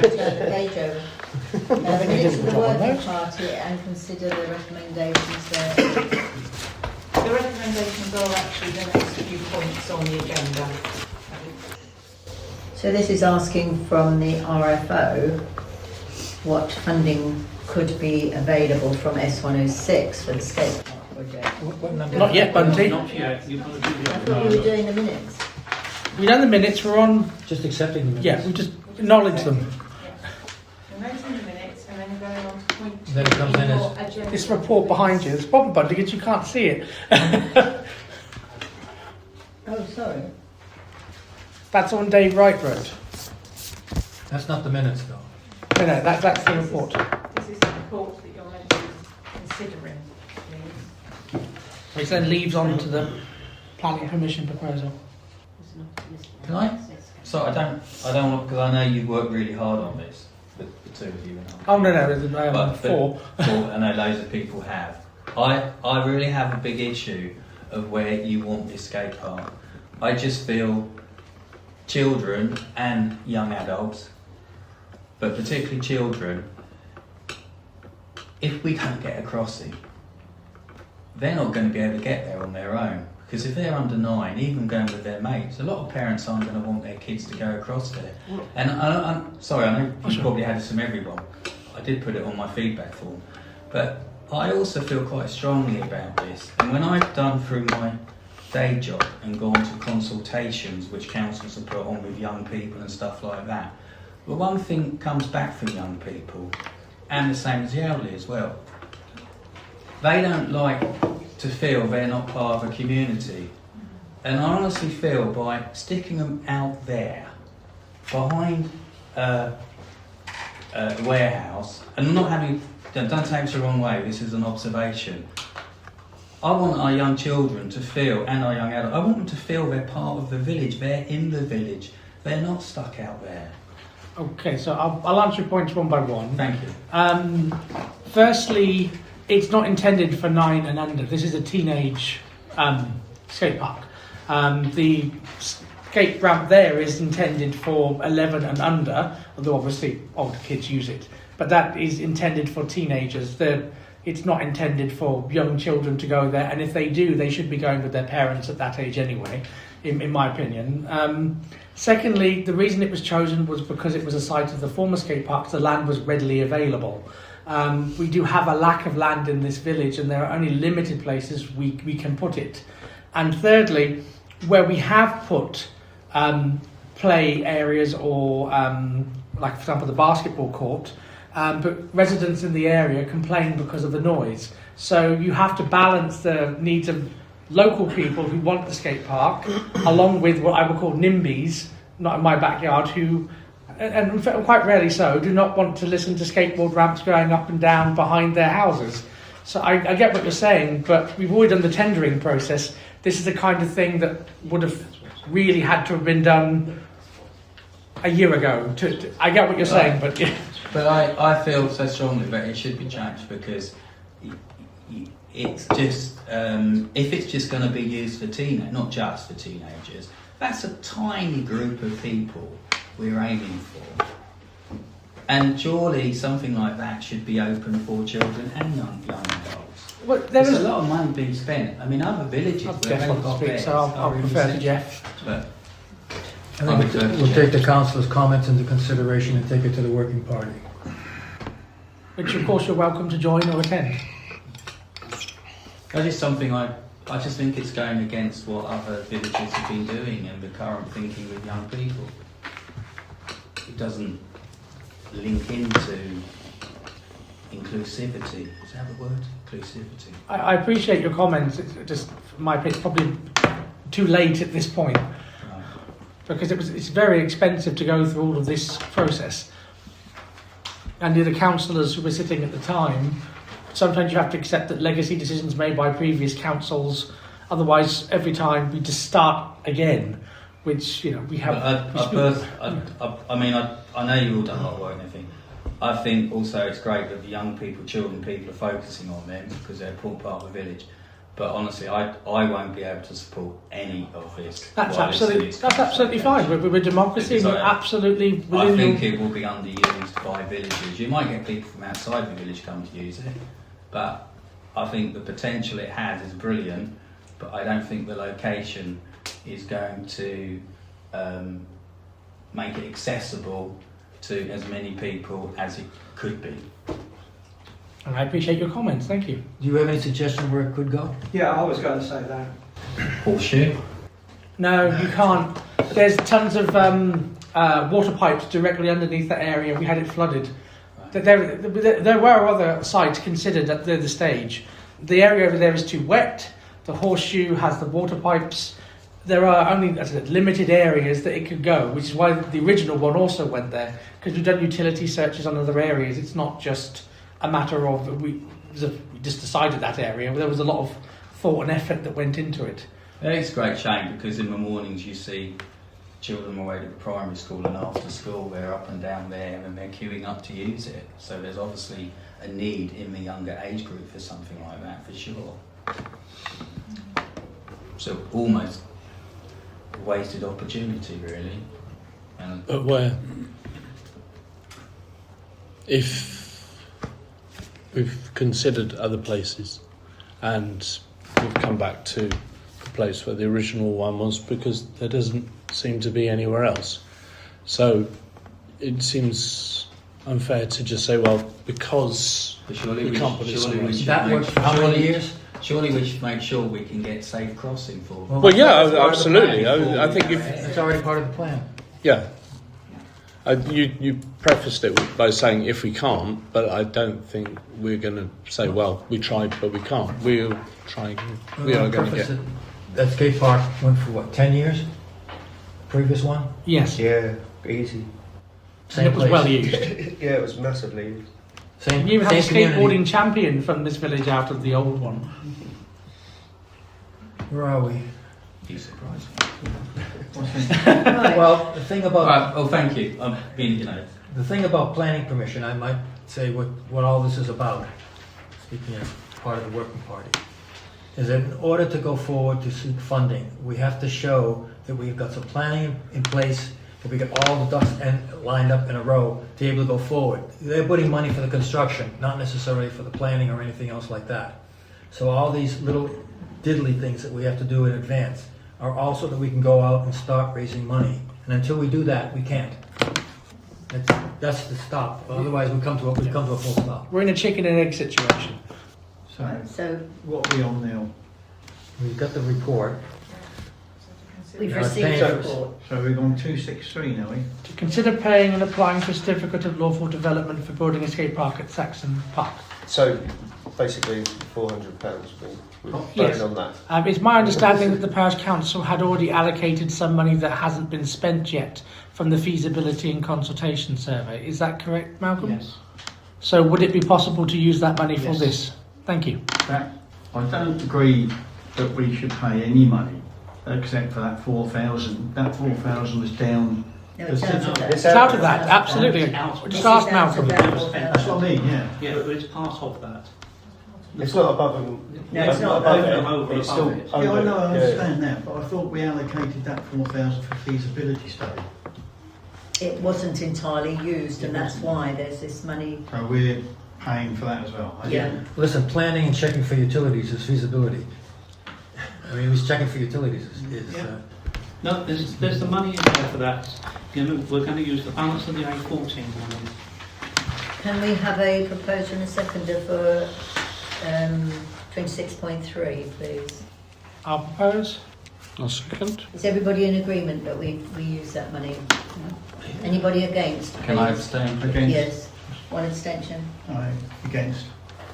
turn the page over. The minutes of the working party and consider the recommendations there. The recommendations are actually the next few points on the agenda. So this is asking from the RFO what funding could be available from S106 for the skate park project. Not yet, Bunty. Not yet. You've got to do the I thought we were doing the minutes. We done the minutes, we're on... Just accepting the minutes. Yeah, we just acknowledge them. We're noting the minutes and then going on to point 2. Then it comes in as- your agenda. This report behind you, there's a problem, Bunty, because you can't see it. Oh, sorry. That's on Dave Wright Road. That's not the minutes, though. No, that's the report. This is the report that you're meant to be considering. please. Which then leaves on to the planning permission proposal. Can I? So I don't want, because I know you've worked really hard on this, the two of you and I. Oh, no, But four. I know loads of people have. I really have a big issue of where you want this skate park. I just feel children and young adults, but particularly children, if we can't get a crossing, they're not going to be able to get there on their own. Because if they're under 9, even going with their mates, a lot of parents aren't going to want their kids to go across there. And I'm sorry, I know you probably had this from everyone. I did put it on my feedback form. But I also feel quite strongly about this. And when I've done through my day job and gone to consultations which councils have put on with young people and stuff like that, well, one thing comes back from young people, and the same as the elderly as well. They don't like to feel they're not part of a community. And I honestly feel by sticking them out there, behind a warehouse, and not having, don't take it the wrong way, this is an observation. I want our young children to feel, and our young adults, I want them to feel they're part of the village, they're in the village, they're not stuck out there. Okay, so I'll answer your points one by one. Thank you. Firstly, it's not intended for 9 and under. This is a teenage skate park. The skate ramp there is intended for 11 and under, although obviously older kids use it. But that is intended for teenagers. It's not intended for young children to go there, and if they do, they should be going with their parents at that age anyway, in my opinion. Secondly, the reason it was chosen was because it was a site of the former skate park, the land was readily available. We do have a lack of land in this village, and there are only limited places we can put it. And thirdly, where we have put play areas or, like for example, the basketball court, but residents in the area complain because of the noise. So you have to balance the needs of local people who want the skate park, along with what I would call NIMBYs, not in my backyard, who, and quite rarely so, do not want to listen to skateboard ramps going up and down behind their houses. So I get what you're saying, but we've already done the tendering process. This is the kind of thing that would have really had to have been done a year ago. I get what you're saying, but yeah. But I feel so strongly that it should be changed, because it's just, if it's just going to be used for not just for teenagers, that's a tiny group of people we're aiming for. And surely something like that should be open for children and young adults. Well, There's a lot of money being spent. I mean, other villages where Jeff they've wants got to speak, beds, so I'll prefer to Jeff. But I think we'll take the councillor's comments into consideration and take it to the working party. Which of course you're welcome to join or attend. That is something I just think it's going against what other villages have been doing and the current thinking with young people. It doesn't link into inclusivity. Is that the word? Inclusivity. I appreciate your comments. It's just, in my opinion, probably too late at this point, Right. because it's very expensive to go through all of this process. And the councillors who were sitting at the time, sometimes you have to accept that legacy decisions made by previous councils. Otherwise, every time we just start again, which we have. I know you've all done a lot of work and everything. I think also it's great that the young people, children, people are focusing on them because they're a important part of the village. But honestly, I won't be able to support any of this. That's while it's in absolutely its that's current absolutely location. fine. We're democracy. Because We're absolutely I within think your... it will be underused by villages. You might get people from outside the village come to use it, but I think the potential it has is brilliant. But I don't think the location is going to make it accessible to as many people as it could be. And I appreciate your comments. Thank you. Do you have any suggestion where it could go? Yeah, I was going to say that. Horseshoe? No, you can't. There's tons of water pipes directly underneath that area. We had it flooded. There were other sites considered at the stage. The area over there is too wet. The horseshoe has the water pipes. There are only, as I said, limited areas that it could go, which is why the original one also went there, because we've done utility searches on other areas. It's not just a matter of we just decided that area. There was a lot of thought and effort that went into it. It's a great shame because in the mornings you see children away to primary school and after school they're up and down there and they're queuing up to use it. So there's obviously a need in the younger age group for something like that for sure. So almost a wasted opportunity really. And But where? If we've considered other places and we've come back to the place where the original one was because there doesn't seem to be anywhere else. So it seems unfair to just say, well, because surely we can't put it somewhere else. That worked for how many years? Surely we should make sure we can get safe crossing for them. Well, yeah, that's part of the absolutely. plan. I think if It's already part of the plan. yeah, you prefaced it by saying if we can't, but I don't think we're going to say, well, we tried but we can't. We'll try. We are going to get. That skate park went for what, 10 years? Previous one? Yes, Yeah, easy. Same and it was place. well used. Yeah, it was massively used. Same, You have a same community. skateboarding champion from this village out of the old one. Where are we? You surprised Right. Well, the thing about Right, oh thank you. the thing about planning permission, I might say what all this is about, speaking as part of the working party, is that in order to go forward to seek funding, we have to show that we've got some planning in place, that we got all the ducks lined up in a row to be able to go forward. They're putting money for the construction, not necessarily for the planning or anything else like that. So all these little diddly things that we have to do in advance are also that we can go out and start raising money. And until we do that, we can't. That's the stop. Otherwise, we come to a full stop. We're in a chicken and egg situation. Right, so What are we on now? We've got the report. we've No, received thanks. a report. So we're on 263 now, To consider paying and applying for a certificate of lawful development for building a skate park at Saxon Park. So basically £400 we Yes. voted on that. It's my understanding that the Parish Council had already allocated some money that hasn't been spent yet from the feasibility and consultation survey. Is that correct, Malcolm? Yes. So would it be possible to use that money for Yes. this? Thank you. That, I don't agree that we should pay any money except for that 4,000. That 4,000 was down. No, it's out of that. It's out of that, absolutely. Out. This Just is ask out Malcolm. of that That's 4,000. what I mean, yeah. Yeah, but it's part of that. It's not above them. No, it's not above above it. them, over It's above still it. under Yeah, I know, it. I understand that, but I thought we allocated that 4,000 for feasibility study. It wasn't entirely used, and that's why there's this money. So we're paying for that as well. I Yeah. didn't- Listen, planning and checking for utilities is feasibility. I mean, who's checking for utilities is Yeah. No, there's the money in there for that. You know, we're going to use the balance of the A14 money. Can we have a proposer and a seconder for 26.3, please? I'll propose. A second. Is everybody in agreement that we use that money? Anybody against? Can I please? abstain? Against? Yes. One abstention Aye, against.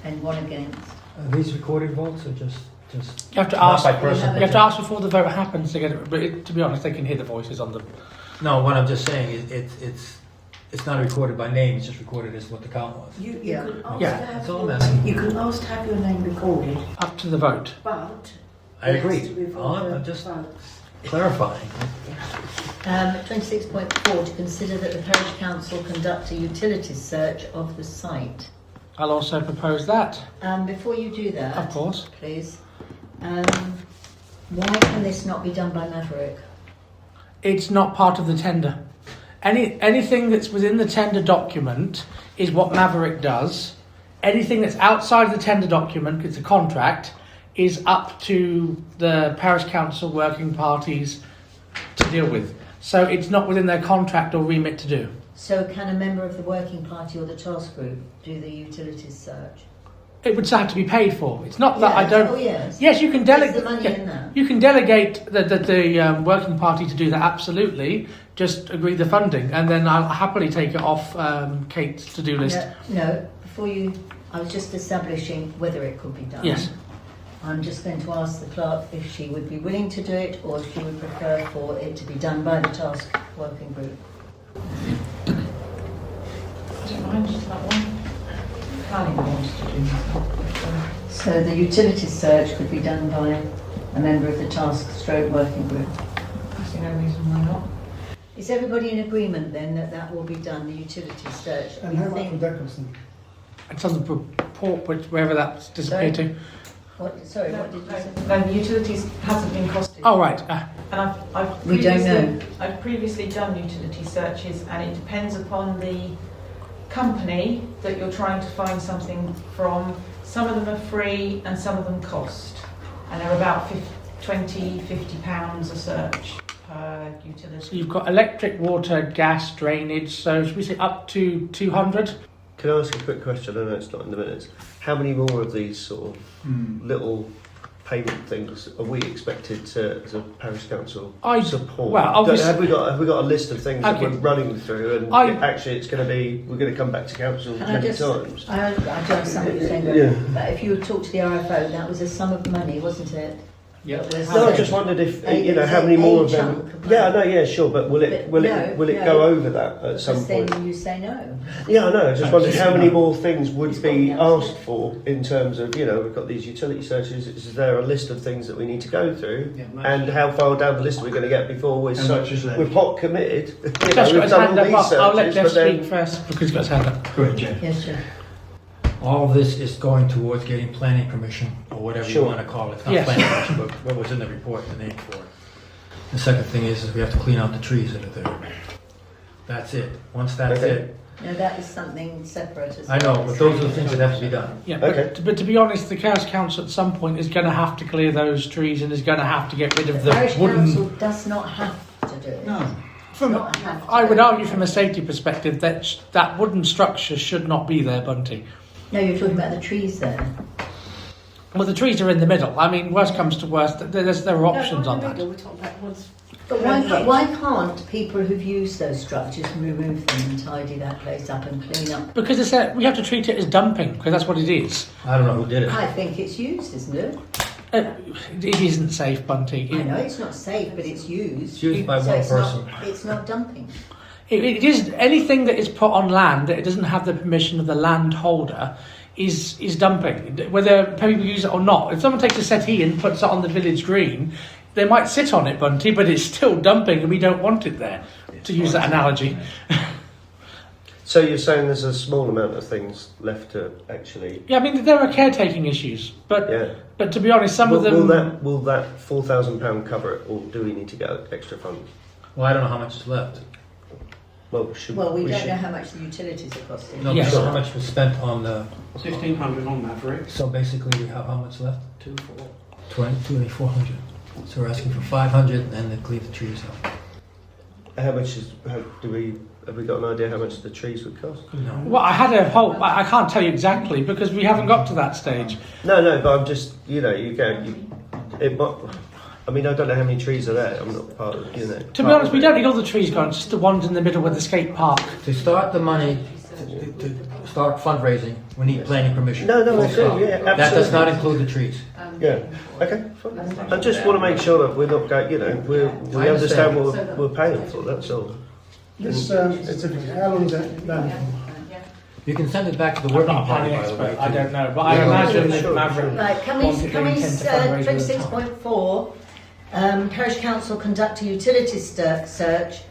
and one against. Are these recorded votes or just You have to not ask. by person? You have to ask before the vote happens to get it. But to be honest, they can hear the voices on them. No, what I'm just saying is it's not recorded by name. It's just recorded as what the count was. You Yeah. can ask Yeah, to have that's all I'm your, asking. you can ask to have your name recorded, Up to the vote. but I it has agree. to be Oh, I'm for just votes. clarifying. 26.4, to consider that the Parish Council conduct a utilities search of the site. I'll also propose that, Before you do that, of course. please, Why can this not be done by Maverick? It's not part of the tender. Anything that's within the tender document is what Maverick does. Anything that's outside of the tender document, it's a contract, is up to the Parish Council working parties to deal with. So it's not within their contract or remit to do. So can a member of the working party or the task group do the utilities search? It would have to be paid for. It's not that I Yes. don't. Oh, yes. Yes, you can There's the delegate. money in that. You can delegate the working party to do that. Absolutely. Just agree the funding, and then I'll happily take it off Kate's to-do list. No, before you, I was just establishing whether it could be done. Yes. I'm just going to ask the clerk if she would be willing to do it or if she would prefer for it to be done by the task working group. I don't mind just that one. Planning wants to do that. So the utilities search could be done by a member of the task stroke working group. I see no reason why not. Is everybody in agreement then that that will be done, the utilities search? And how much would that cost them? It's on the report, wherever that's disappeared to. Sorry, what did you say? No, the utilities hasn't been costed. Oh, right. And I've We don't previously- know. I've previously done utility searches, and it depends upon the company that you're trying to find something from. Some of them are free and some of them cost, and they're about £50 a search per utility. So you've got electric, water, gas, drainage. So should we say up to 200? Can I ask a quick question? I know it's not in the minutes. How many more of these sort of little payment things are we expected to, as a parish council, support? Well, obviously, have we got a list of things that Okay. we're running through, and actually it's going to be we're going to come back to council Can I many just- times. I don't understand what you're saying, Yeah. but if you talk to the RFO, that was a sum of money, wasn't it? Yeah. That was- No, I just wondered if A- how a many more of chunk them. of money. Yeah, I know. Yeah, sure. But will it No, go over that at some Because point? then you say no. Yeah, I know. I just wondered how many more things would It's be gone down. asked for in terms of, we've got these utility searches. Is there a list of things that we need to go through? And how far down the list are we going to get before we're How much is left? pot committed? Jeff's got We've his done hand all up. these I'll let searches, Jeff but then speak first because he's got his hand up. Go ahead, Jeff. Yes, sir. All of this is going towards getting planning permission, or whatever you Sure. want to call it. It's not Yes. planning permission, but what was in the report, the name for it. The second thing is we have to clean out the trees that are there. That's it. Once that's Okay. it, No, that is something separate. As I know, well. but those are the things that have to be done. Yeah, Okay. but to be honest, the Parish Council at some point is going to have to clear those trees and is going to have to get rid of The the parish wooden. council does not have to do it. No. From, Not have to I would do it. argue from a safety perspective that that wooden structure should not be there, Bunty. No, you're talking about the trees there. Well, the trees are in the middle. I mean, worst comes to worst, there are options on that. We're talking about ones. But why can't people who've used those structures remove them and tidy that place up and clean up? Because we have to treat it as dumping, because that's what it is. I don't know who did it. I think it's used, isn't it? It isn't safe, Bunty. I know it's not safe, but it's used. It's used by So one it's person. It's not dumping. It is anything that is put on land that it doesn't have the permission of the landholder is dumping. Whether people use it or not. If someone takes a settee and puts it on the village green, they might sit on it, Bunty, but it's still dumping, and we don't want it there. To use that analogy. So you're saying there's a small amount of things left to actually. Yeah, I mean there are caretaking issues, but to be honest, some of them. Will that £4,000 cover it, or do we need to get extra funds? Well, I don't know how much is left. Well, We don't should- know how much the utilities are costing. No, Yes. so how much was spent on the... 1,600 on Maverick. So basically we have how much left? 2,400. 2,400. So we're asking for 500 and then clear the trees up. Have we got an idea how much the trees would cost? No. Well, I had a whole. I can't tell you exactly because we haven't got to that stage. No, but I'm just, I mean, I don't know how many trees are there. I'm not part of, To be honest, we don't need all the trees gone. Just the ones in the middle with the skate park. To start the money, to start fundraising, we need planning permission. No, Full I do, stop. yeah, That does absolutely. not include the trees. Yeah. Okay. Fine. I just want to make sure that we're not going. We understand what we're paying for. That's all. This certificate, how long is that valid for? You can send it back to the I'm working not a party, planning by the way. expert. I don't know, but I Yeah, imagine sure, that Maverick. Right, can we, wanted to intend to fundraise with the town. 26.4, Parish Council conduct a utilities search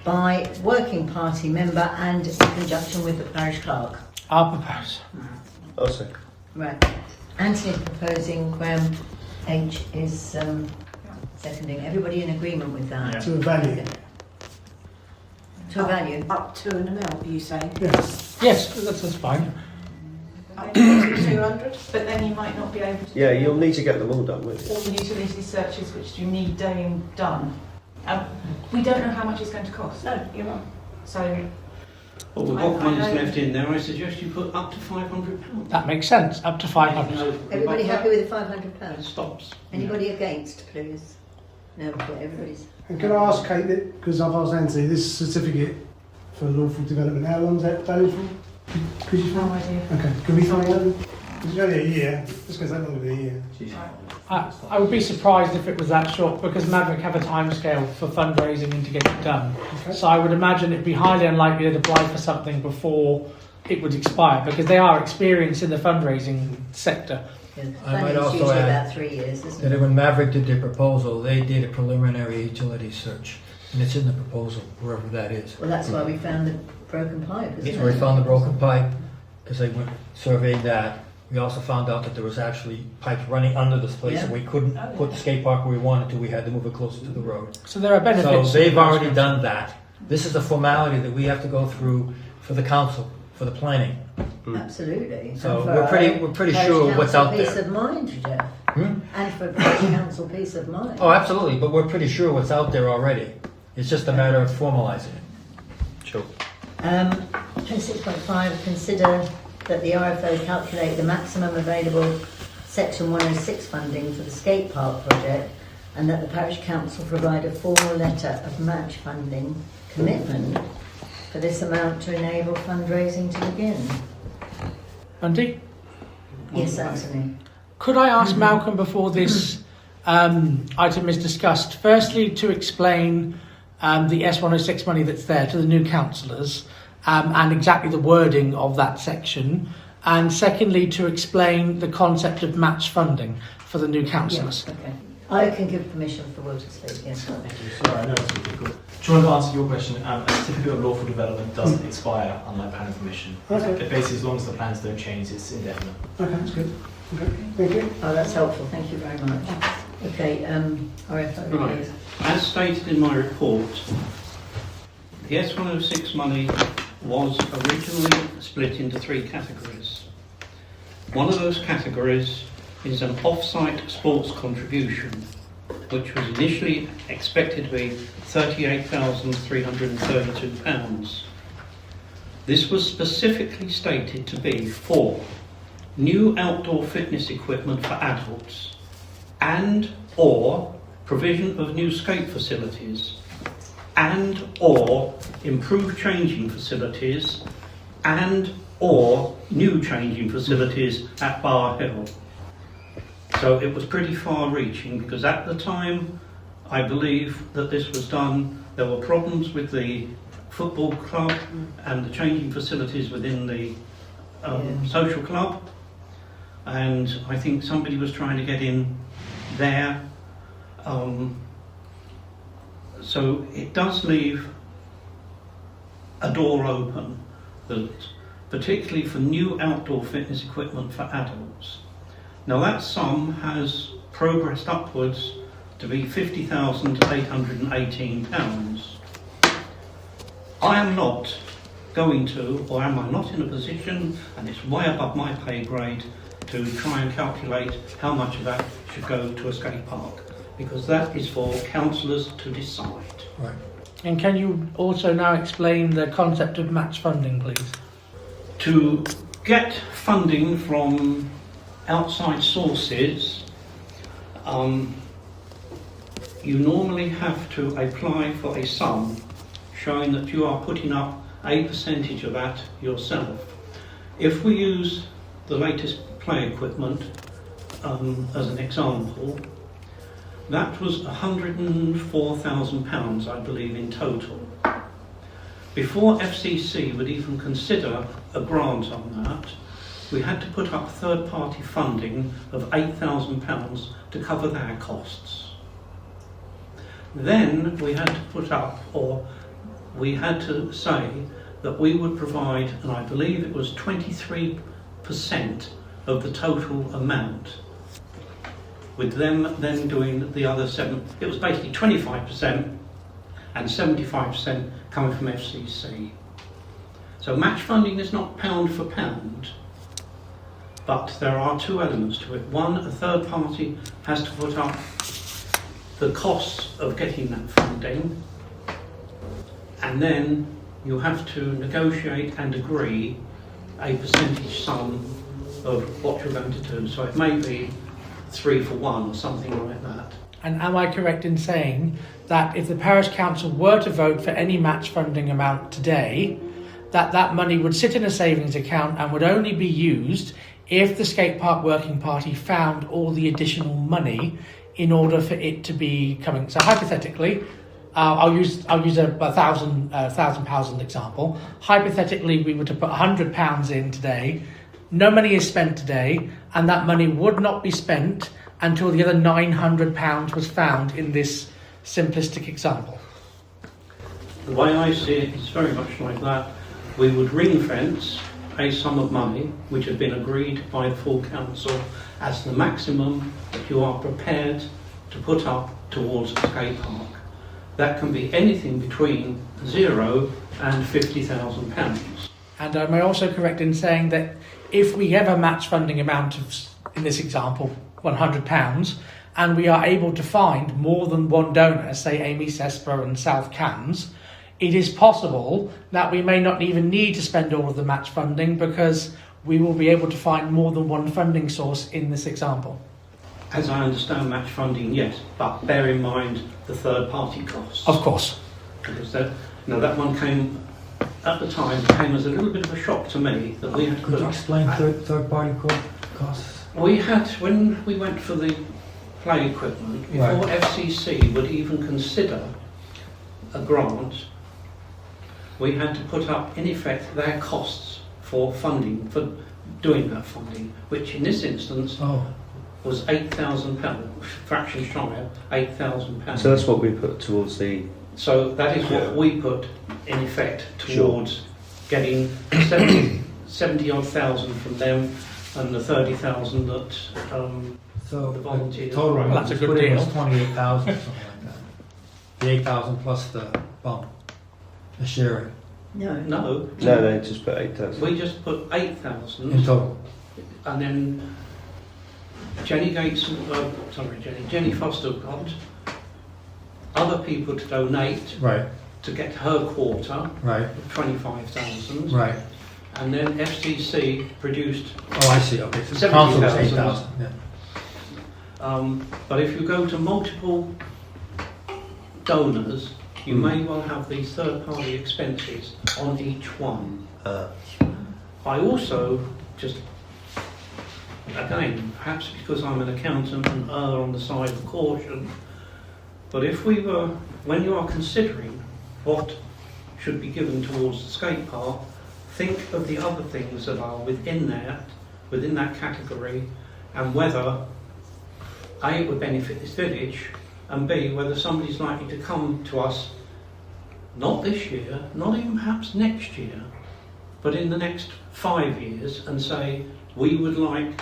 by working party member and in conjunction with the parish clerk. I'll propose. I'll say. Right. Anthony proposing, Graham H is seconding. Everybody in agreement with that? To a value. To a value? Up to an amount, you say? Yes. Yes, that's fine. Up to 200? But then you might not be able to. Yeah, you'll need to get them all done, won't you? All the utility searches which you need done. We don't know how much it's going to cost. No, you're right. So Well, we've got money's left in there. I suggest you put up to £500. That makes sense, up to 500. Everybody happy with the £500? Stops. Anybody against, please? No, yeah, everybody's. And can I ask Kate, because I've asked Anthony, this certificate for lawful development, how long is that valid for? Could you no find? idea. Okay, can we find out? Because it's only a year. Just goes that long with a year. I would be surprised if it was that short because Maverick have a timescale for fundraising and to get it done. Okay. So I would imagine it'd be highly unlikely to apply for something before it would expire because they are experienced in the fundraising sector. Yeah, I might planning's also usually add about 3 years, isn't that it? when Maverick did their proposal, they did a preliminary utility search, and it's in the proposal, wherever that is. Well, that's why we found the broken pipe, isn't That's it? where we found the broken pipe, because they went surveying that. We also found out that there was actually pipes running under this place, and we couldn't put the skate park where we wanted to. We had to move it closer to the road. So there are benefits. So they've already done that. This is a formality that we have to go through for the council, for the planning. Absolutely. So And for we're pretty Parish sure what's Council out Peace there. of mind, Jeff. Hmm? And for Parish Council peace of mind. Oh, absolutely, but we're pretty sure what's out there already. It's just a matter of formalizing it. Sure. 26.5, consider that the RFO calculate the maximum available Section 106 funding for the skate park project and that the Parish Council provide a formal letter of match funding commitment for this amount to enable fundraising to begin. Andy, Yes, Anthony. could I ask Malcolm before this item is discussed, firstly to explain the S106 money that's there to the new councillors and exactly the wording of that section, and secondly to explain the concept of match funding for the new councillors. Yes, okay. I can give permission for Will to speak, yes. Thank you. Sorry, I know it's difficult. Trying to answer your question, a certificate of lawful development doesn't expire unlike planning permission. Okay. But basically, as long as the plans don't change, it's indefinite. Okay, that's good. Okay, thank you. Oh, that's helpful, thank you very much. Okay, RFO, Right. please. As stated in my report, the S106 money was originally split into 3 categories. One of those categories is an off-site sports contribution, which was initially expected to be £38,332. This was specifically stated to be for new outdoor fitness equipment for adults and or provision of new skate facilities and or improved changing facilities and or new changing facilities at Bar Hill. So it was pretty far-reaching because at the time I believe that this was done, there were problems with the football club and the changing facilities within the social club, and I think somebody was trying to get in there. So it does leave a door open, that particularly for new outdoor fitness equipment for adults. Now that sum has progressed upwards to be £50,818. I am not going to, or am I not in a position, and it's way above my pay grade, to try and calculate how much of that should go to a skate park, because that is for councillors to decide. Right. And can you also now explain the concept of match funding, please? To get funding from outside sources, you normally have to apply for a sum showing that you are putting up a percentage of that yourself. If we use the latest play equipment as an example, that was £104,000, I believe, in total. Before FCC would even consider a grant on that, we had to put up third-party funding of £8,000 to cover their costs. Then we had to put up, or we had to say that we would provide, and I believe it was 23% of the total amount. with them then doing the other 7. It was basically 25% and 75% coming from FCC. So match funding is not pound for pound, but there are two elements to it. One, a third party has to put up the costs of getting that funding, and then you have to negotiate and agree a percentage sum of what you're going to do. So it may be 3 for 1 or something like that. And am I correct in saying that if the Parish Council were to vote for any match funding amount today, that money would sit in a savings account and would only be used if the skate park working party found all the additional money in order for it to be coming? So hypothetically, I'll use a £1,000 as an example. Hypothetically, we were to put £100 in today. No money is spent today, and that money would not be spent until the other £900 was found in this simplistic example. The way I see it is very much like that. We would ring fence a sum of money which had been agreed by the full council as the maximum that you are prepared to put up towards a skate park. That can be anything between £0 and £50,000. And am I also correct in saying that if we have a match funding amount of, in this example, £100, and we are able to find more than one donor, say Amy Sesper and South Cans, it is possible that we may not even need to spend all of the match funding because we will be able to find more than one funding source in this example. As I understand match funding, yes, but bear in mind the third party costs. Of course. Because that one came, at the time, it came as a little bit of a shock to me that we had to Could put you up. explain third party costs? We had, when we went for the play equipment, before Right. FCC would even consider a grant, we had to put up, in effect, their costs for funding, for doing that funding, which in this instance was £8,000, fraction shy of £8,000. So that's what we put towards the... So that is what we put, in effect, towards getting 70 odd thousand from them and the 30,000 that So the volunteers. total, Well, that's a good put in deal. was 28,000, something like that. The 8,000 plus the bump, the sharing No, No, just put 8,000. we just put 8,000 in total. and then Jenny Foster got other people to donate Right, to get her quarter, right, 25,000, right. and then FCC produced. Oh, I see. Okay, so the council was 70,000. 8,000. Yeah. But if you go to multiple donors, you may well have these third-party expenses on each one. I also just, again, perhaps because I'm an accountant and err on the side of caution, but if we were, when you are considering what should be given towards the skate park, think of the other things that are within that category, and whether A, it would benefit this village, and B, whether somebody's likely to come to us, not this year, not even perhaps next year, but in the next 5 years, and say, we would like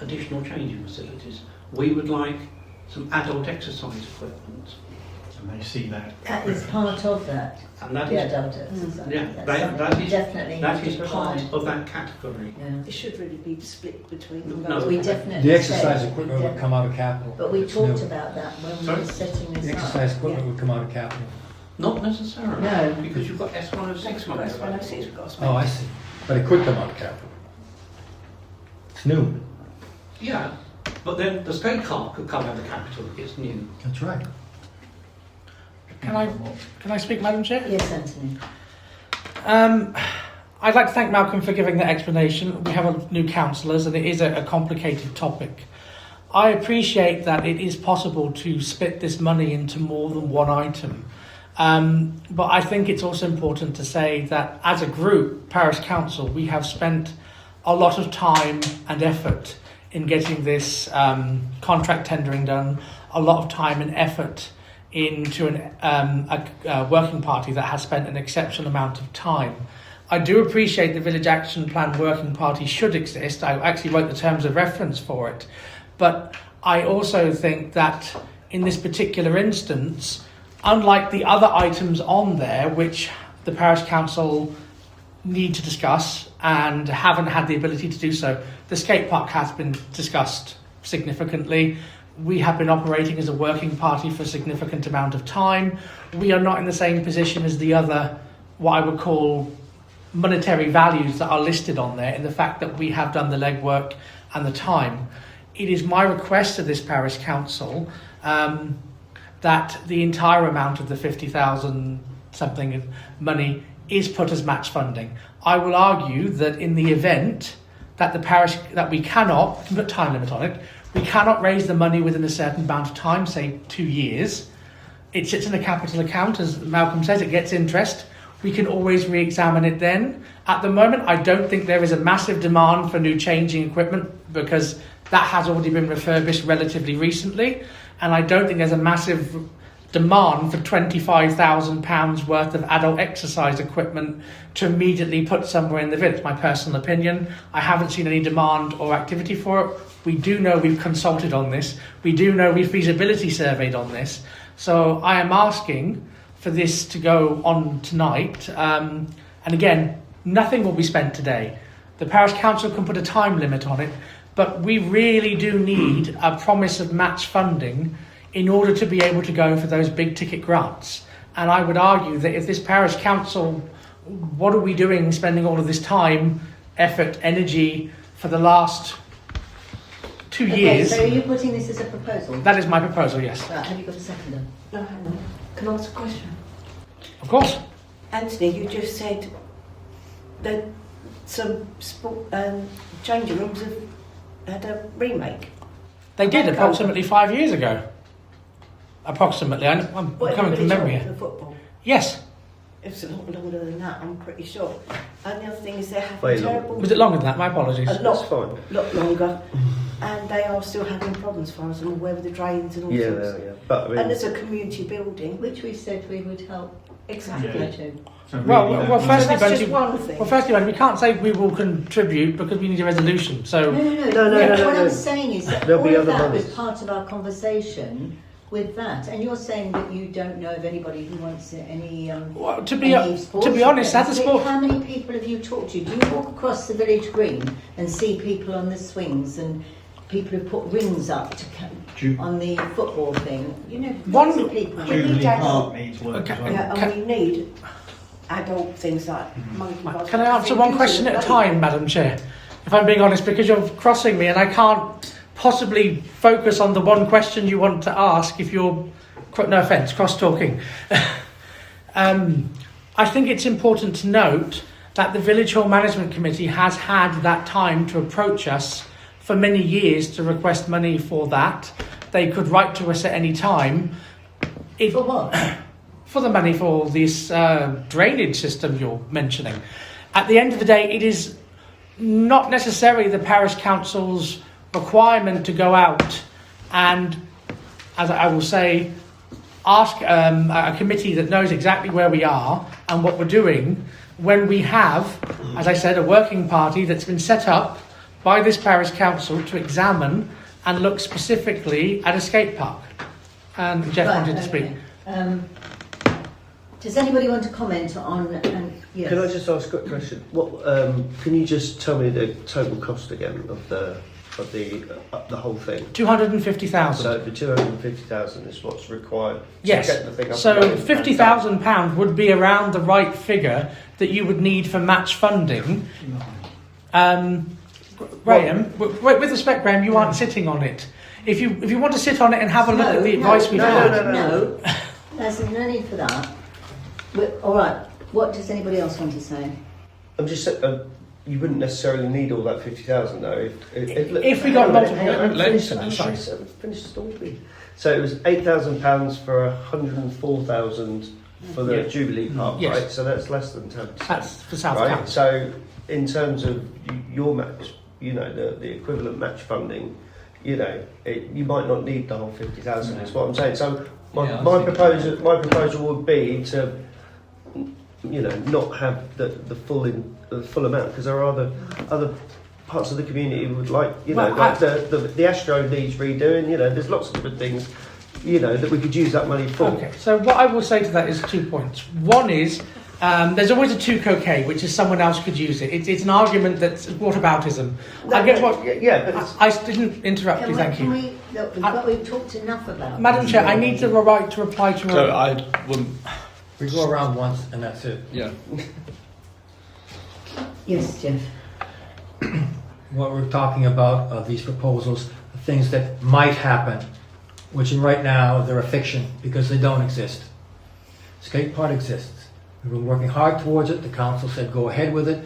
additional changing facilities, we would like some adult exercise equipment. And they see that. That is part of that. And that The is, adult exercise. yeah, That's that something we is, definitely that have to is part provide. of that category. Yeah. It should really be split between them. No. We definitely The exercise said- equipment would come out of capital. But we It's talked new. about that when we Sorry? were setting The this up. exercise equipment would come out of capital. Not necessarily, No. because you've got S106 money That's when I available. see it's got to Oh, I see. But it could come out of capital. It's new. Yeah, but then the skate park could come out of capital, it's new. That's right. Can I speak, Madam Chair? Yes, Anthony. I'd like to thank Malcolm for giving that explanation. We have new councillors and it is a complicated topic. I appreciate that it is possible to split this money into more than one item. But I think it's also important to say that as a group, Parish Council, we have spent a lot of time and effort in getting this contract tendering done, a lot of time and effort into a working party that has spent an exceptional amount of time. I do appreciate the Village Action Plan working party should exist. I actually wrote the terms of reference for it. But I also think that in this particular instance, unlike the other items on there, which the Parish Council need to discuss and haven't had the ability to do so, the skate park has been discussed significantly. We have been operating as a working party for a significant amount of time. We are not in the same position as the other, what I would call monetary values that are listed on there, in the fact that we have done the legwork and the time. It is my request to this Parish Council that the entire amount of the 50,000 something money is put as match funding. I will argue that in the event that the parish, that we cannot, we can put a time limit on it, we cannot raise the money within a certain amount of time, say 2 years. It sits in a capital account, as Malcolm says, it gets interest. We can always re-examine it then. At the moment, I don't think there is a massive demand for new changing equipment because that has already been refurbished relatively recently. And I don't think there's a massive demand for £25,000 worth of adult exercise equipment to immediately put somewhere in the village. My personal opinion, I haven't seen any demand or activity for it. We do know we've consulted on this. We do know we've feasibility surveyed on this. So I am asking for this to go on tonight. And again, nothing will be spent today. The Parish Council can put a time limit on it, but we really do need a promise of match funding in order to be able to go for those big ticket grants. And I would argue that if this Parish Council, what are we doing spending all of this time, effort, energy for the last 2 years? So are you putting this as a proposal? That is my proposal, yes. Right, have you got a seconder? No, hang on. Can I ask a question? Of course. Anthony, you just said that some changing rooms have had a remake. They did approximately 5 years ago. Approximately. I'm coming from memory here. For football? Yes. It's a lot longer than that, I'm pretty sure. And the other thing is they're having Way terrible... Was it longer than that? My apologies. A That's fine. lot longer. And they are still having problems, as far as I'm aware, with the drains and all sorts. Yeah. But I mean, And it's a community building. Which we said we would help Exactly. to. So Well, really, well, that- firstly, So that's Benji, just one thing. well, firstly, Benji, we can't say we will contribute because we need a resolution. So No. No, What no. I'm saying is that There'll all be of other that monies. was part of our conversation with that, and you're saying that you don't know of anybody who wants any well, to any sports be honest, as a events. sport, How many people have you talked to? Do you walk across the village green and see people on the swings and people who put rings up on the football thing? You know, One- lots of people. Jubilee Park needs work Okay. as well. Yeah, and we need adult things like monkey bars. can I answer one question at a time, Madam Chair? If I'm being honest, because you're crossing me and I can't possibly focus on the one question you want to ask if you're, no offence, cross-talking. I think it's important to note that the Village Hall Management Committee has had that time to approach us for many years to request money for that. They could write to us at any time. For what? For the money for this drainage system you're mentioning. At the end of the day, it is not necessarily the Parish Council's requirement to go out and, as I will say, ask a committee that knows exactly where we are and what we're doing when we have, as I said, a working party that's been set up by this Parish Council to examine and look specifically at a skate park. And Jeff wanted to speak. Does anybody want to comment on? Yes. Can I just ask a quick question? What can you just tell me the total cost again of the whole thing? 250,000. So the 250,000 is what's required Yes. to get the thing up. So and running. £50,000 would be around the right figure that you would need for match funding. Graham, with respect, Graham, you aren't sitting on it. If you want to sit on it and have a look at the advice we've had. No, there's no need for that. All right. What does anybody else want to say? I'm just saying, you wouldn't necessarily need all that 50,000 though. If we got multiple finish the story. So it was £8,000 for 104,000 for the Jubilee Park, Yes. right? So that's less than 10%. That's for South right? Council. So in terms of your match, the equivalent match funding, you might not need the whole 50,000. Is what I'm saying. So my proposal would be to, not have the full amount, because there are other parts of the community would like, Well, like the Astro needs redoing. There's lots of different things, that we could use that money for. Okay, so what I will say to that is 2 points. One is, there's always a 2 coquet, which is someone else could use it. It's an argument that's whataboutism. I get what. Yeah, but I didn't interrupt you. Thank you, We've talked enough about. Madam Chair. I need the right to reply to. So I wouldn't. We go around once and that's it. Yeah. Yes, Jeff. What we're talking about are these proposals, things that might happen, which right now they're a fiction because they don't exist. Skate park exists. We've been working hard towards it. The council said go ahead with it.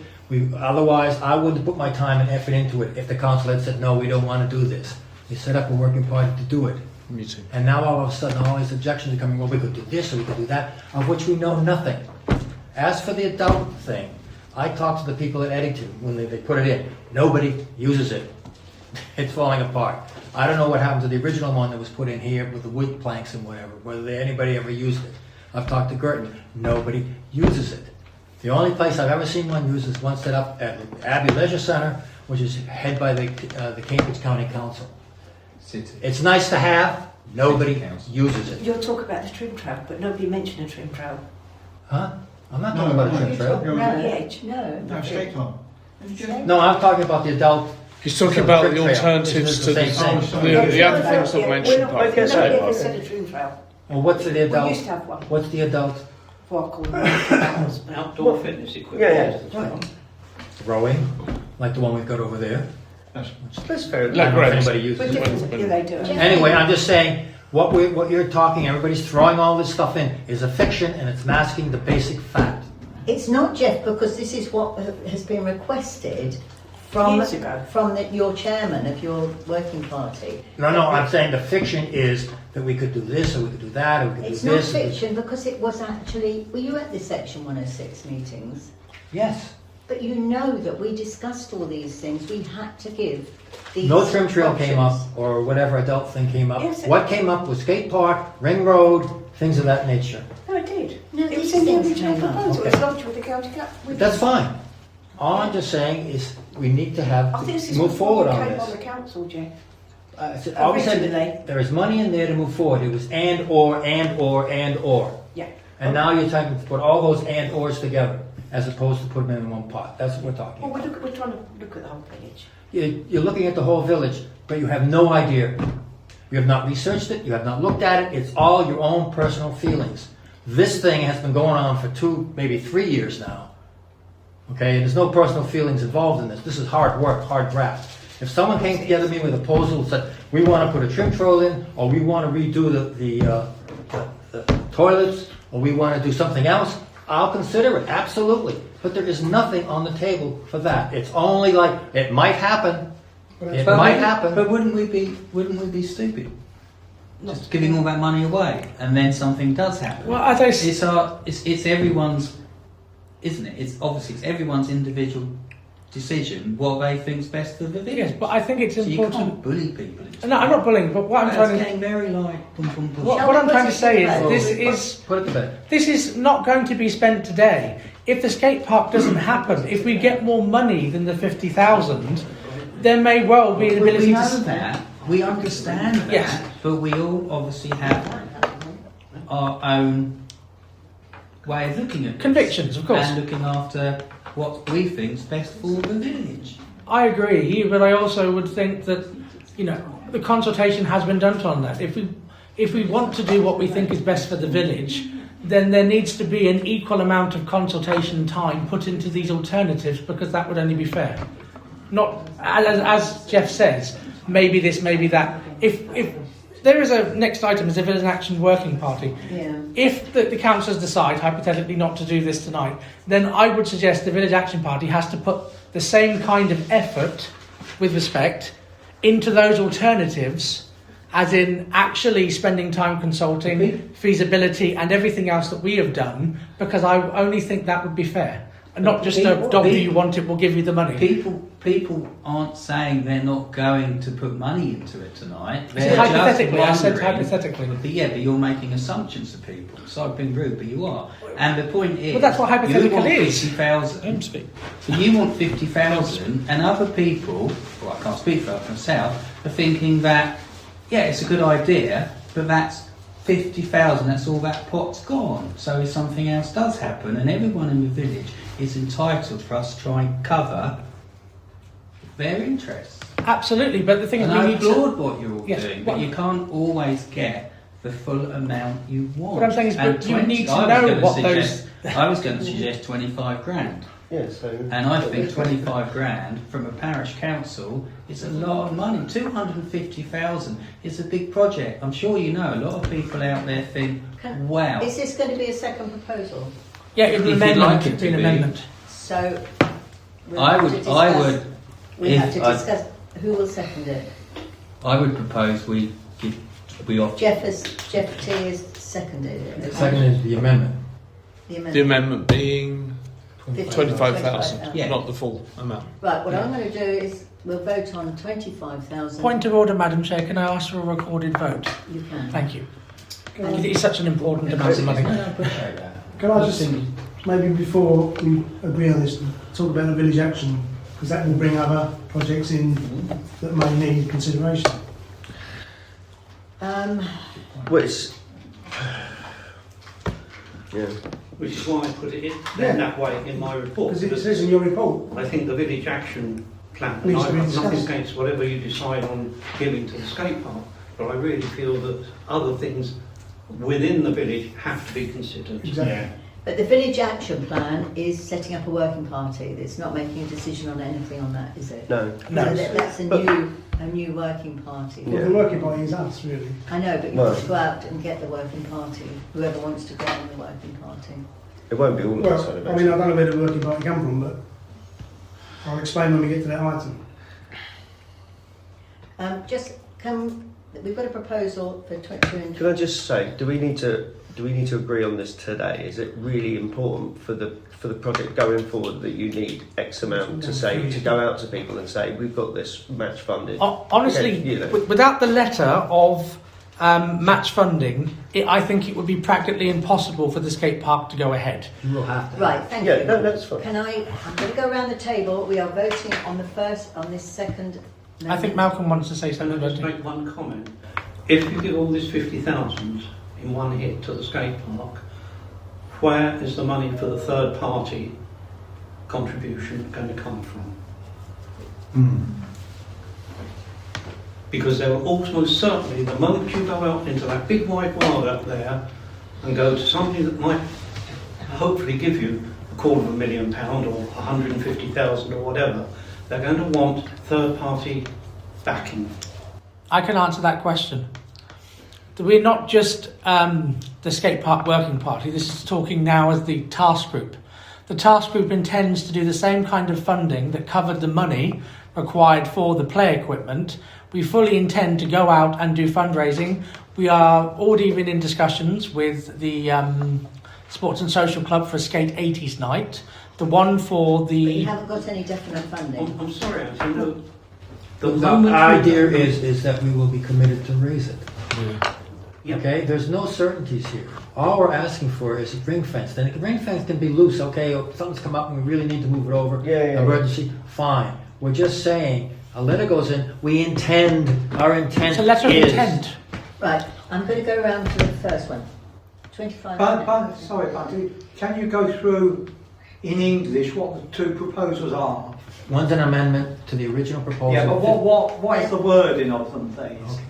Otherwise, I wouldn't put my time and effort into it if the council had said no, we don't want to do this. They set up a working party to do it. Me too. And now all of a sudden all these objections are coming, well, we could do this or we could do that, of which we know nothing. As for the adult thing, I talked to the people at Eddington when they put it in. Nobody uses it. It's falling apart. I don't know what happened to the original one that was put in here with the wood planks and whatever, whether anybody ever used it. I've talked to Girton. Nobody uses it. The only place I've ever seen one used is one set up at the Abbey Leisure Center, which is head by the Cambridge County Council. City. It's nice to have. Nobody uses it. You'll talk about the trim trail, but nobody mentioned a trim trail. Huh? I'm not talking about a trim trail. No, the edge. No, skate park. No, I'm talking about the adult. He's talking about the alternatives to the other things that were mentioned. Nobody ever said a trim trail. Well, what's the adult? We used to have one. What's the adult? Well, I call them Outdoor fitness equipment. Yeah. Rowing, like the one we've got over there. That's fair I don't know if anybody uses But it. different, yeah, they do it. Anyway, I'm just saying, what you're talking, everybody's throwing all this stuff in, is a fiction and it's masking the basic fact. It's not, Jeff, because this is what has been requested from Years ago. your chairman of your working party. No, I'm saying the fiction is that we could do this, or we could do that, or we could It's do not this. fiction because it was actually. Were you at the Section 106 meetings? Yes. But you know that we discussed all these things. We had to give these. No trim trail came up, options. or whatever adult thing came up. Yes, What came up was skate park, ring road, things of that nature. No, it did. No, It was these in the things original came up. proposal. Okay. It's lodged with the county council. That's fine. All I'm just saying is we need to I think this is move forward before on we came on this. the council, Jeff. All we said, Originally. there is money in there to move forward. It was and or. Yeah. And now you're trying to put all those and ors together, as opposed to put them in one pot. That's what we're talking Well, about. we're trying to look at the whole village. You're looking at the whole village, but you have no idea. You have not researched it, you have not looked at it, it's all your own personal feelings. This thing has been going on for 2, maybe 3 years now. Okay, and there's no personal feelings involved in this. This is hard work, hard graft. If someone came together with me with a proposal and said, we want to put a trim trail in, or we want to redo the toilets, or we want to do something else, I'll consider it, absolutely. But there is nothing on the table for that. It's only like, it might happen. It might happen. But wouldn't we be stupid? Just giving all that money away, and then something does happen. Well, as I It's everyone's, isn't it? It's everyone's individual decision what they think's best for the village. yes, but I think it's So you important. can't bully people. No, I'm not bullying, but what I'm trying to. getting very like. What I'm trying to say is Put it to bed. this is not going to be spent today. If the skate park doesn't happen, if we get more money than the 50,000, there may well be an ability We know to. that. We understand that. Yes. But we all obviously have our own way of looking at this. Convictions, of course. And looking after what we think's best for the village. I agree, but I also would think that, the consultation has been done on that. If we want to do what we think is best for the village, then there needs to be an equal amount of consultation time put into these alternatives, because that would only be fair. Not, as Jeff says, maybe this, maybe that. If there is a next item is a Village Action Working Party. Yeah. If the councillors decide, hypothetically, not to do this tonight, then I would suggest the Village Action Party has to put the same kind of effort, with respect, into those alternatives, as in actually spending time consulting, feasibility and everything else that we have done, because I only think that would be fair. And not just a dog, do you want it, we'll give you the money. People aren't saying they're not going to put money into it tonight. They're hypothetically, I said hypothetically. But you're making assumptions to people. So I've been rude, but you are. And the point is, well, that's what hypothetical you want is. 50,000. So you want 50,000, and other people, well, I can't speak for myself, are thinking that it's a good idea, but that's 50,000. That's all that pot's gone. So if something else does happen, and everyone in the village is entitled for us to try and cover their interests. Absolutely, but the thing is, I we need applaud to. what you're all doing, but you can't always get the full amount you want. What I'm saying is, but you need to know what those. I was going to suggest 25 grand. Yeah, so. And I think 25 grand from a parish council is a lot of money. 250,000 is a big project. I'm sure you know a lot of people out there think, wow. Is this going to be a second proposal? Yeah, it'd be an amendment. It'd be an amendment. So, I would. We have to discuss who will second it. I would propose we offer. Jeff T has seconded it. Seconded the amendment. The amendment being 25,000, yeah. not the full amount. Right, what I'm going to do is we'll vote on 25,000. Point of order, Madam Chair. Can I ask for a recorded vote? You can. Thank you. It is such an important amount of money. Can I just, maybe before we agree on this, talk about the village action, because that will bring other projects in that may need consideration. Which, yeah. Which is why I put it in that way in my report. Because it says in your report. I think the village action plan, and Needs I've to be got discussed. nothing against whatever you decide on giving to the skate park, but I really feel that other things within the village have to be considered. Exactly. But the village action plan is setting up a working party. It's not making a decision on anything on that, is it? No. So that's a new working party. Well, the working party is us, really. I know, but you've got to go out and get the working party. Whoever wants to go on the working party. It won't be all of us. Well, I mean, I don't know where the working party come from, but I'll explain when we get to that item. We've got a proposal for 20. Can I just say, do we need to agree on this today? Is it really important for the project going forward that you need X amount to go out to people and say we've got this match funded? Honestly, without the letter of match funding, I think it would be practically impossible for the skate park to go ahead. You will have to. Right, thank you. Yeah, no, that's fine. I'm going to go around the table. We are voting on this second. I think Malcolm wants to say Can something I about just it. make one comment? If you give all this 50,000 in one hit to the skate park, where is the money for the third party contribution going to come from? Because there will almost certainly, the moment you go out into that big wide world out there and go to somebody that might hopefully give you £250,000 or 150,000 or whatever, they're going to want third party backing. I can answer that question. We're not just the skate park working party. This is talking now as the task group. The task group intends to do the same kind of funding that covered the money required for the play equipment. We fully intend to go out and do fundraising. We are already been in discussions with the Sports and Social Club for a Skate 80s night. The one for the... But you haven't got any definite funding. I'm sorry, I know. The idea is that we will be committed to raise it. Yeah. Okay, there's no certainties here. All we're asking for is ring fence. Then the ring fence can be loose. Okay, if something's come up and we really need to move it over. Emergency. Fine. We're just saying a letter goes in. Our intent It's a letter of intent. Right, I'm going to go around to the first one. 25. Can you go through in English what the two proposals are? One's an amendment to the original proposal. Yeah, but what is the wording of them, please? Okay.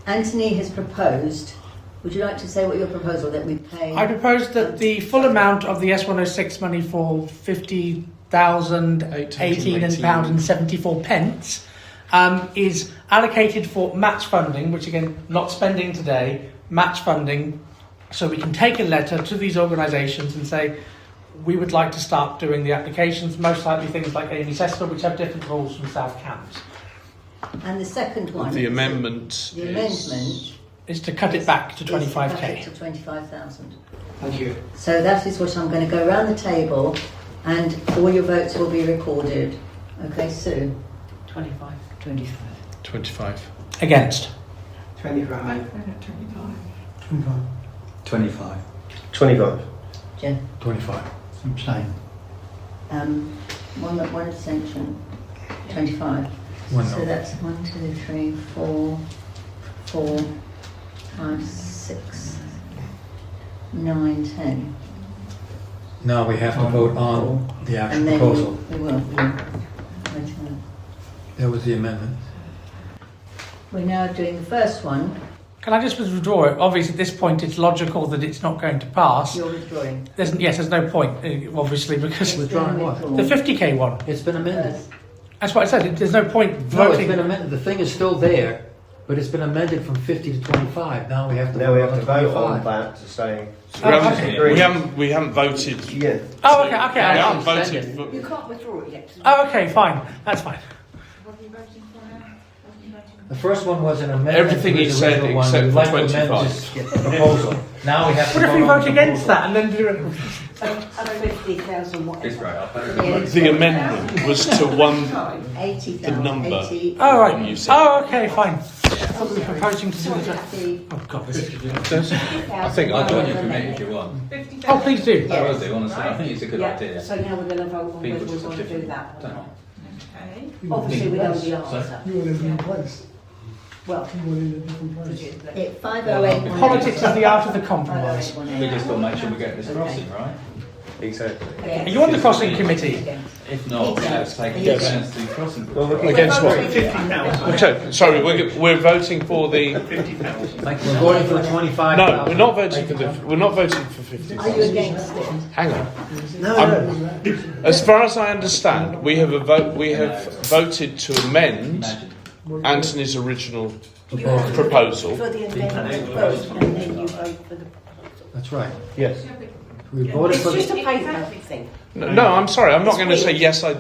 Anthony has proposed. Would you like to say what your proposal that we pay? I propose that the full amount of the S106 money for £50,018 is allocated for match funding, which again, not spending today, match funding, so we can take a letter to these organisations and say, we would like to start doing the applications, most likely things like Amy Cester, which have different rules from South Cambs. And the second one. The amendment is to cut it back to 25k. To 25,000. Thank you. So that is what I'm going to go around the table And all your votes will be recorded. Okay, Sue? 25. 25. 25. Against. 25. 25. 25. 25. Jen? 25. Abstain. One abstention. 25. One So no. that's 1, 2, 3, 4, 5, 6, 9, 10. Now we have to vote on the actual And then proposal. we will. Wait a minute. That was the amendment. We're now doing the first one. Can I just withdraw it? Obviously, at this point, it's logical that it's not going to pass. You're withdrawing. There's no point, obviously, because Withdrawing what? the 50k one. It's been amended. That's what I said. There's no point No, it's voting. been amended. The thing is still there, but it's been amended from 50 to 25. Now we have to Now we vote have to on vote on 25. that to say. We haven't voted. Yeah. Oh, okay. We haven't voted. You can't withdraw it yet. Oh, okay, fine. That's fine. What are you voting for now? The first one was an amendment Everything to he the said original one. except We'd for like to amend 25. this proposal. Now we have to What if we on vote the against proposal. that and then do it? And 50,000 whatever. It's right up Yeah. The amendment was to one. 80,000. The number. 80. Oh, You right. said. Oh, okay, fine. I thought we were proposing to do Sorry, that. the Oh, God, this is... I think I'll join I your committee if you want. Oh, please do. I will do, honestly. I think it's a good Yeah, idea. so now we're going to vote on People whether we just want have to do different. that or Don't not. Okay. Obviously, we know the So- answer. You were living in place. Well, You were in a different place. presumably. It 508. Politics is the art of the compromise. We just got to make sure we get this crossing, right? Exactly. Are you on the crossing committee? If not, let's take Yes. a chance to do crossing. Well, we can- Against what? 50,000. Okay, sorry, we're voting for the. 50,000. We're voting for 25. No, we're not voting for the. We're not voting for 50. Are you against it? Hang on. No. As far as I understand, we have voted to amend Anthony's original proposal. For the amendment vote, and then you vote for the proposal. That's right. Yes. We voted It's for just the... a paper thing. No, I'm sorry. I'm not going to say yes. I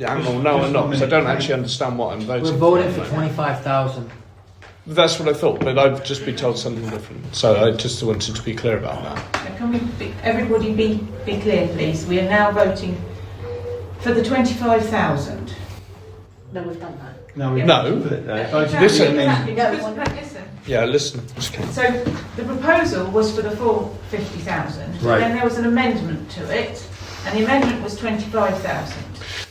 am or no, I'm not, because I don't actually understand what I'm voting. We're voting for 25,000. That's what I thought, but I've just been told something different. So I just wanted to be clear about that. So can everybody be clear, please? We are now voting for the 25,000. No, we've done that. No, No. Exactly. No, Listen. Yeah, listen. Okay. So the proposal was for the full 50,000. Right. Then there was an amendment to it, and the amendment was 25,000.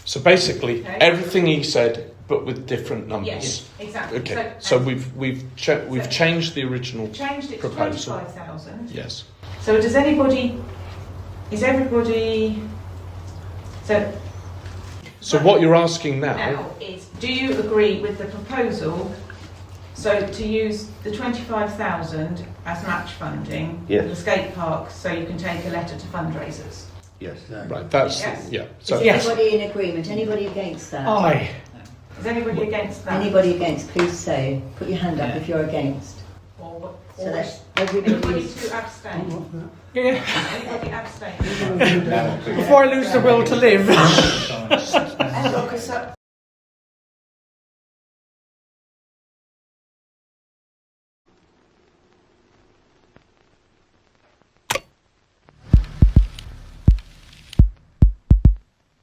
So basically, Okay. everything he said, but with different numbers. Yes, exactly. Okay. So we've changed the original. changed it to proposal. 25,000. Yes. So is everybody? So what you're asking now is, do you agree with the proposal? So to use the 25,000 as match funding Yes. for the skate park, so you can take a letter to fundraisers. Yes. Right. That's Yes. yeah. Is So Yes. anybody in agreement? Anybody against that? Aye. Is anybody against that? Anybody against? Please say. Put your hand up if you're against. Or So that's anybody everybody's. to abstain? Yeah. Anybody abstain? Before I lose the will to live. And look,